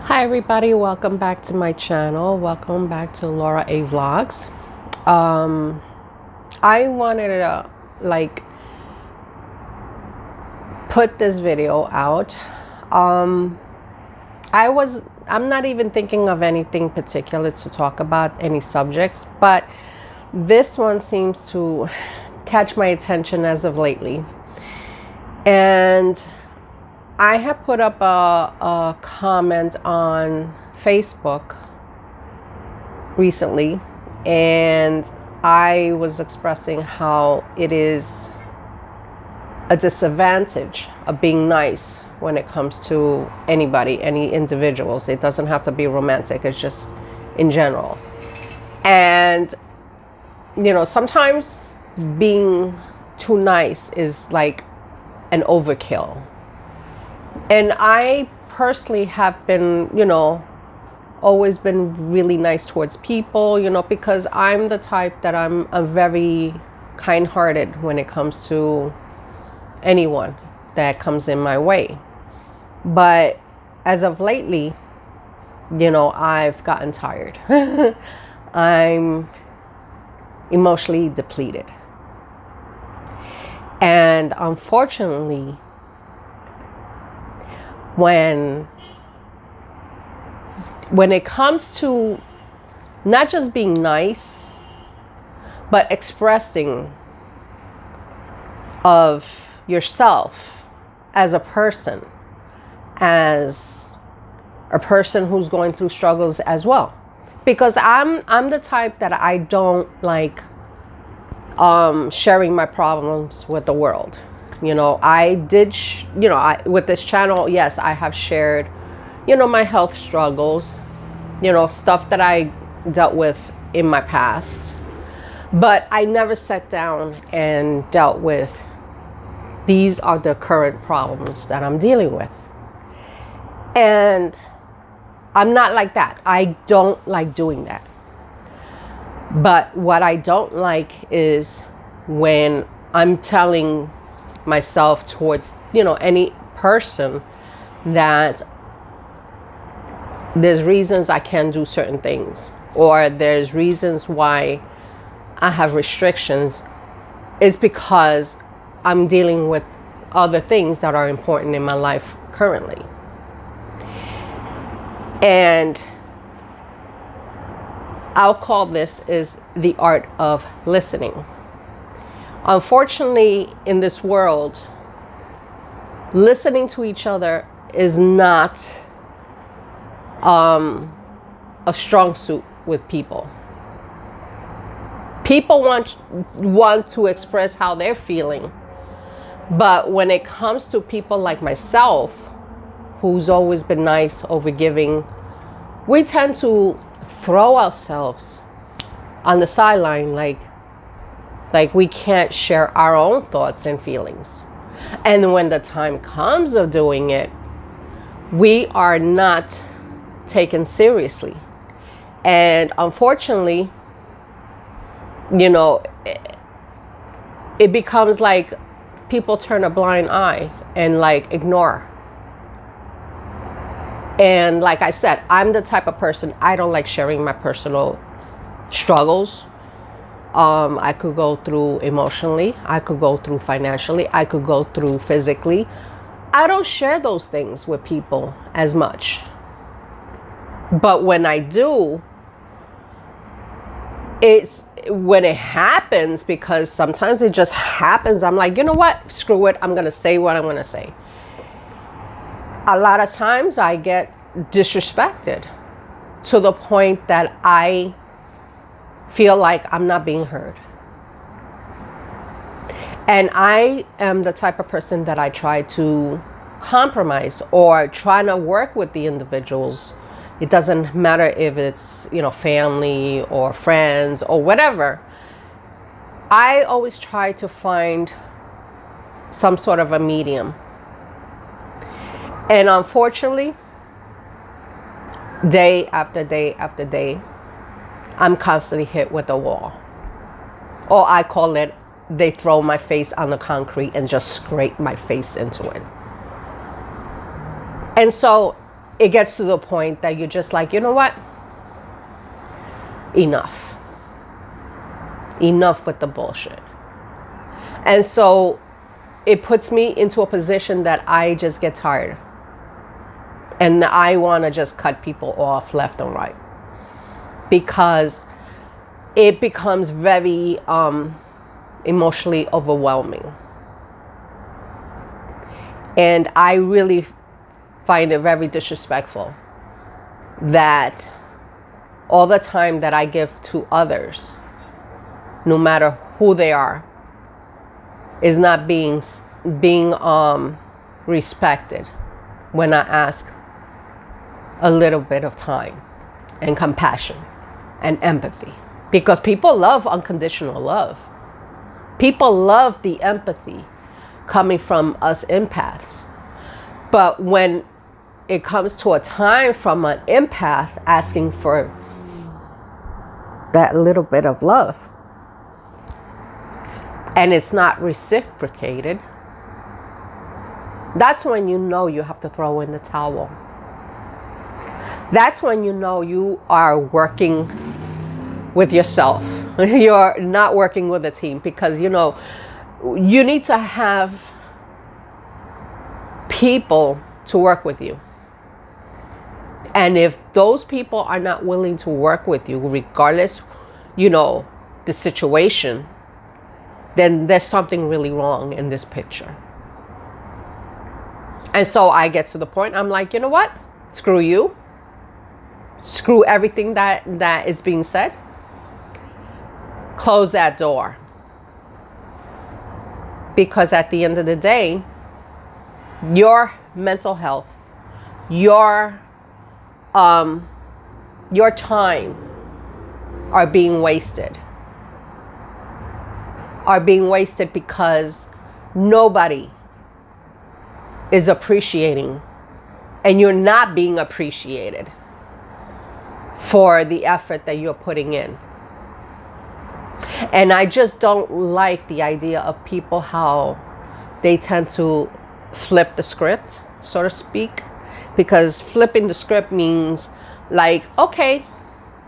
Hi everybody, welcome back to my channel. Welcome back to Laura A Vlogs. I wanted to put this video out. I'm not even thinking of anything particular to talk about, any subjects, but this one seems to catch my attention as of lately. And I have put up a comment on Facebook recently, and I was expressing how it is a disadvantage of being nice when it comes to anybody, any individuals. It doesn't have to be romantic, it's just in general. And, you know, sometimes being too nice is like an overkill. And I personally have been, always been really nice towards people, because I'm the type that I'm very kind-hearted when it comes to anyone that comes in my way. But as of lately, I've gotten tired. I'm emotionally depleted. And unfortunately, when it comes to not just being nice, but expressing of yourself as a person who's going through struggles as well. Because I'm the type that I don't like sharing my problems with the world. I did, with this channel, yes, I have shared, my health struggles, stuff that I dealt with in my past. But I never sat down and dealt with, these are the current problems that I'm dealing with. And I'm not like that. I don't like doing that. But what I don't like is when I'm telling myself towards any person that there's reasons I can't do certain things, or there's reasons why I have restrictions, is because I'm dealing with other things that are important in my life currently. And I'll call this is the art of listening. Unfortunately, in this world, listening to each other is not a strong suit with people. People want to express how they're feeling. But when it comes to people like myself, who's always been nice, overgiving, we tend to throw ourselves on the sideline like we can't share our own thoughts and feelings. And when the time comes of doing it, we are not taken seriously. And unfortunately, it becomes like people turn a blind eye and ignore. And like I said, I'm the type of person, I don't like sharing my personal struggles. I could go through emotionally, I could go through financially, I could go through physically. I don't share those things with people as much. But when I do, it's when it happens, because sometimes it just happens. I'm like, you know what? Screw it. I'm going to say what I'm going to say. A lot of times I get disrespected to the point that I feel like I'm not being heard. And I am the type of person that I try to compromise or try to work with the individuals. It doesn't matter if it's, family or friends or whatever. I always try to find some sort of a medium. And unfortunately, day after day after day, I'm constantly hit with a wall. Or I call it, they throw my face on the concrete and just scrape my face into it. And so it gets to the point that you're just like, you know what? Enough. Enough with the bullshit. And so it puts me into a position that I just get tired. And I want to just cut people off left and right. Because it becomes very emotionally overwhelming. And I really find it very disrespectful that all the time that I give to others, no matter who they are, is not being respected when I ask a little bit of time and compassion and empathy. Because people love unconditional love. People love the empathy coming from us empaths. But when it comes to a time from an empath asking for that little bit of love, and it's not reciprocated, that's when you know you have to throw in the towel. That's when you know you are working with yourself. You're not working with a team, because you know you need to have people to work with you. And if those people are not willing to work with you, regardless, you know, the situation, then there's something really wrong in this picture. And so I get to the point, I'm like, you know what? Screw you. Screw everything that is being said. Close that door. Because at the end of the day, your mental health, your time are being wasted. Are being wasted because nobody is appreciating, and you're not being appreciated for the effort that you're putting in. And I just don't like the idea of people, how they tend to flip the script, so to speak. Because flipping the script means like, okay,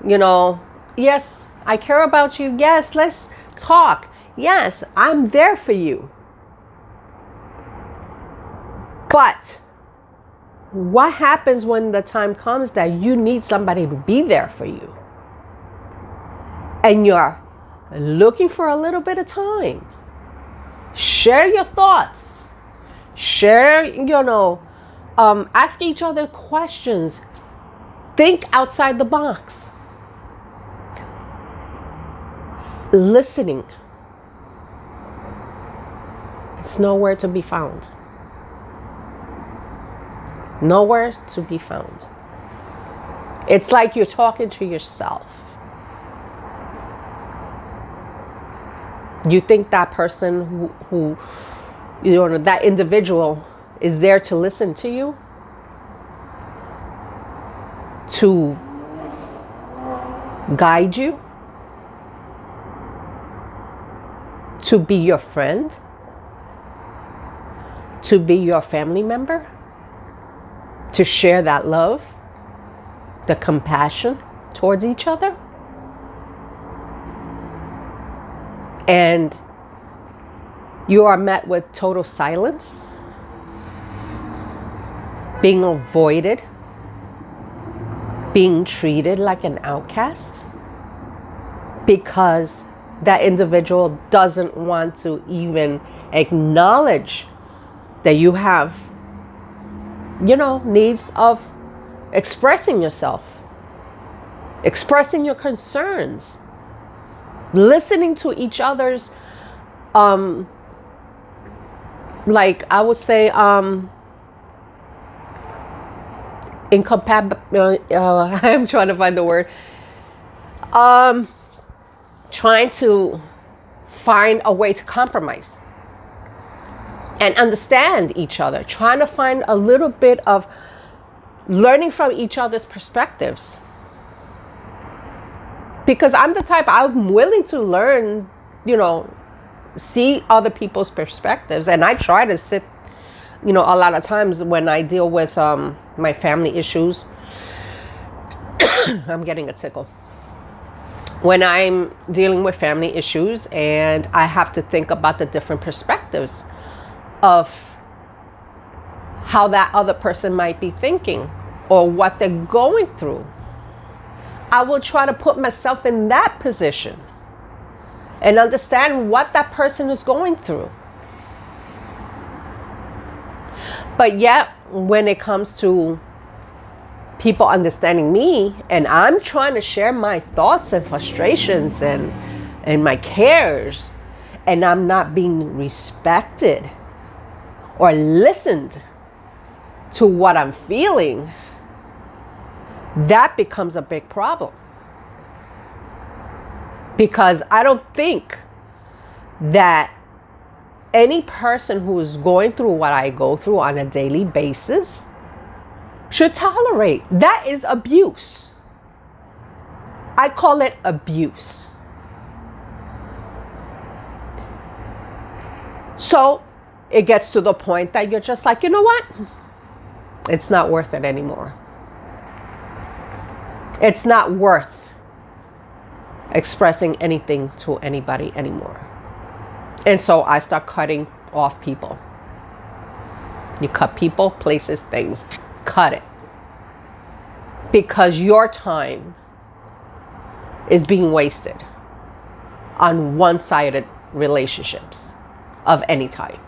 you know, yes, I care about you. Yes, let's talk. Yes, I'm there for you. But what happens when the time comes that you need somebody to be there for you? And you're looking for a little bit of time. Share your thoughts. Share, you know, ask each other questions. Think outside the box. Listening. It's nowhere to be found. Nowhere to be found. It's like you're talking to yourself. You think that person who you know, that individual is there to listen to you, to guide you, to be your friend, to be your family member, to share that love, the compassion towards each other. And you are met with total silence, being avoided, being treated like an outcast, because that individual doesn't want to even acknowledge that you have, you know, needs of expressing yourself, expressing your concerns, listening to each other's, like I would say, incompatible. I'm trying to find the word. Trying to find a way to compromise and understand each other. Trying to find a little bit of learning from each other's perspectives. Because I'm the type, I'm willing to learn, you know, see other people's perspectives. And I try to sit, you know, a lot of times when I deal with my family issues, I'm getting a tickle. When I'm dealing with family issues and I have to think about the different perspectives of how that other person might be thinking or what they're going through, I will try to put myself in that position and understand what that person is going through. But yet, when it comes to people understanding me and I'm trying to share my thoughts and frustrations and my cares, and I'm not being respected or listened to what I'm feeling, that becomes a big problem. Because I don't think that any person who is going through what I go through on a daily basis should tolerate. That is abuse. I call it abuse. So it gets to the point that you're just like, you know what? It's not worth it anymore. It's not worth expressing anything to anybody anymore. And so I start cutting off people. You cut people, places, things. Cut it. Because your time is being wasted on one-sided relationships of any type.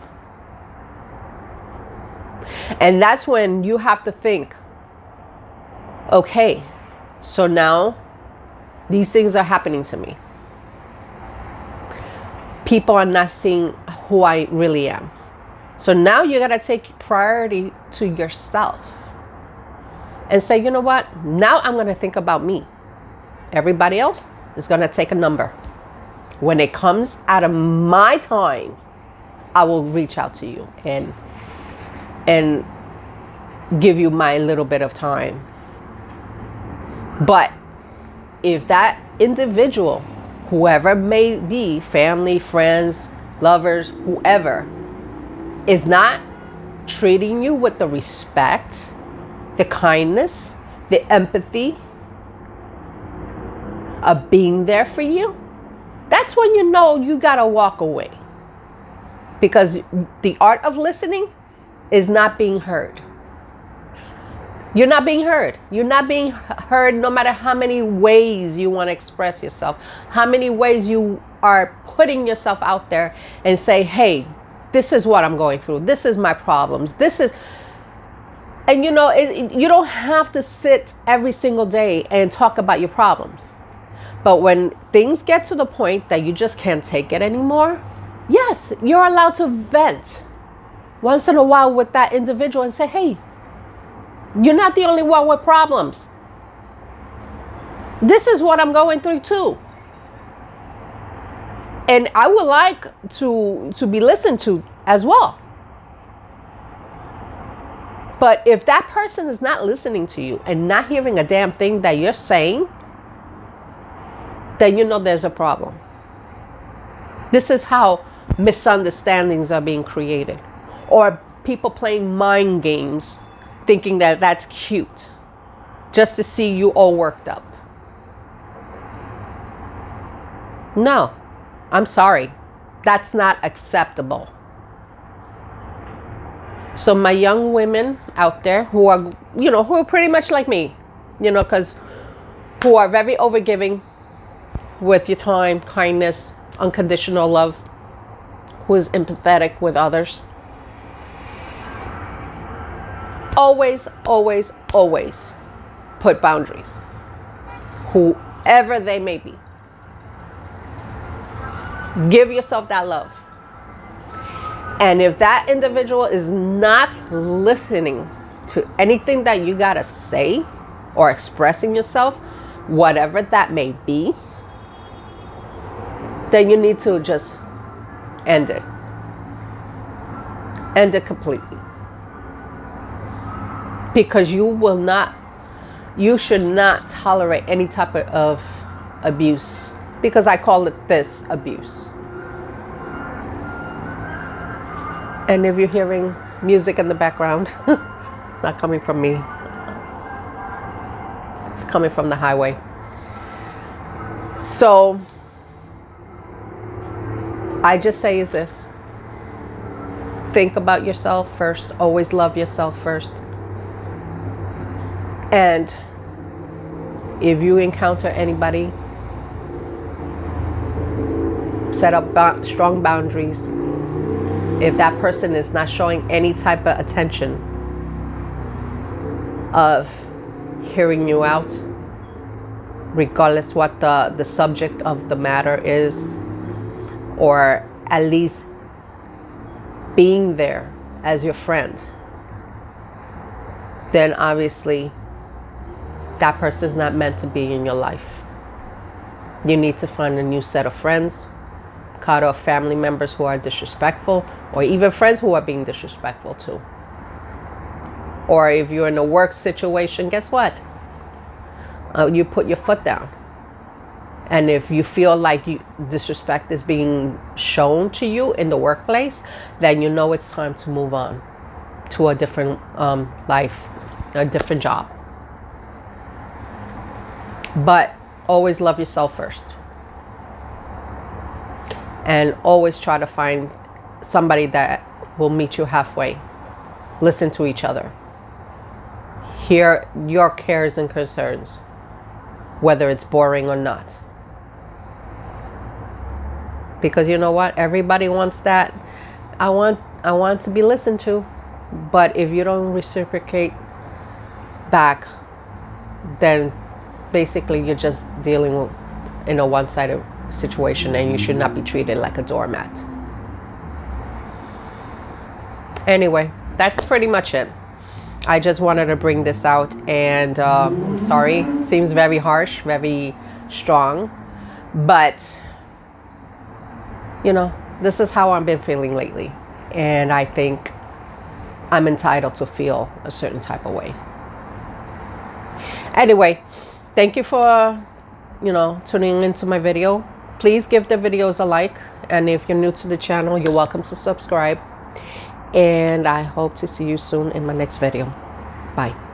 And that's when you have to think, okay, so now these things are happening to me. People are not seeing who I really am. So now you got to take priority to yourself and say, you know what? Now I'm going to think about me. Everybody else is going to take a number. When it comes out of my time, I will reach out to you and give you my little bit of time. But if that individual, whoever may be, family, friends, lovers, whoever, is not treating you with the respect, the kindness, the empathy of being there for you, that's when you know you gotta walk away. Because the art of listening is not being heard. You're not being heard. You're not being heard no matter how many ways you want to express yourself, how many ways you are putting yourself out there and say, hey, this is what I'm going through. This is my problems. And you know, you don't have to sit every single day and talk about your problems. But when things get to the point that you just can't take it anymore, yes, you're allowed to vent once in a while with that individual and say, hey, you're not the only one with problems. This is what I'm going through too. And I would like to be listened to as well. But if that person is not listening to you and not hearing a damn thing that you're saying, then you know there's a problem. This is how misunderstandings are being created. Or people playing mind games thinking that that's cute just to see you all worked up. No, I'm sorry. That's not acceptable. So my young women out there who are, who are pretty much like me, because who are very overgiving with your time, kindness, unconditional love, who is empathetic with others. Always, always, always put boundaries, whoever they may be. Give yourself that love. And if that individual is not listening to anything that you gotta say or expressing yourself, whatever that may be, then you need to just end it. End it completely. Because you should not tolerate any type of abuse. Because I call it this abuse. And if you're hearing music in the background, it's not coming from me. It's coming from the highway. So I just say is this. Think about yourself first. Always love yourself first. And if you encounter anybody, set up strong boundaries. If that person is not showing any type of attention of hearing you out, regardless what the subject of the matter is, or at least being there as your friend, then obviously that person is not meant to be in your life. You need to find a new set of friends, cut off family members who are disrespectful, or even friends who are being disrespectful too. Or if you're in a work situation, guess what? You put your foot down. And if you feel like disrespect is being shown to you in the workplace, then you know it's time to move on to a different life, a different job. But always love yourself first. And always try to find somebody that will meet you halfway. Listen to each other. Hear your cares and concerns, whether it's boring or not. Because you know what? Everybody wants that. I want to be listened to. But if you don't reciprocate back, then basically you're just dealing with, in a one-sided situation, and you should not be treated like a doormat. Anyway, that's pretty much it. I just wanted to bring this out, and sorry, seems very harsh, very strong, but you know, this is how I've been feeling lately, and I think I'm entitled to feel a certain type of way. Anyway, thank you for tuning into my video. Please give the videos a like, and if you're new to the channel, you're welcome to subscribe. And I hope to see you soon in my next video. Bye.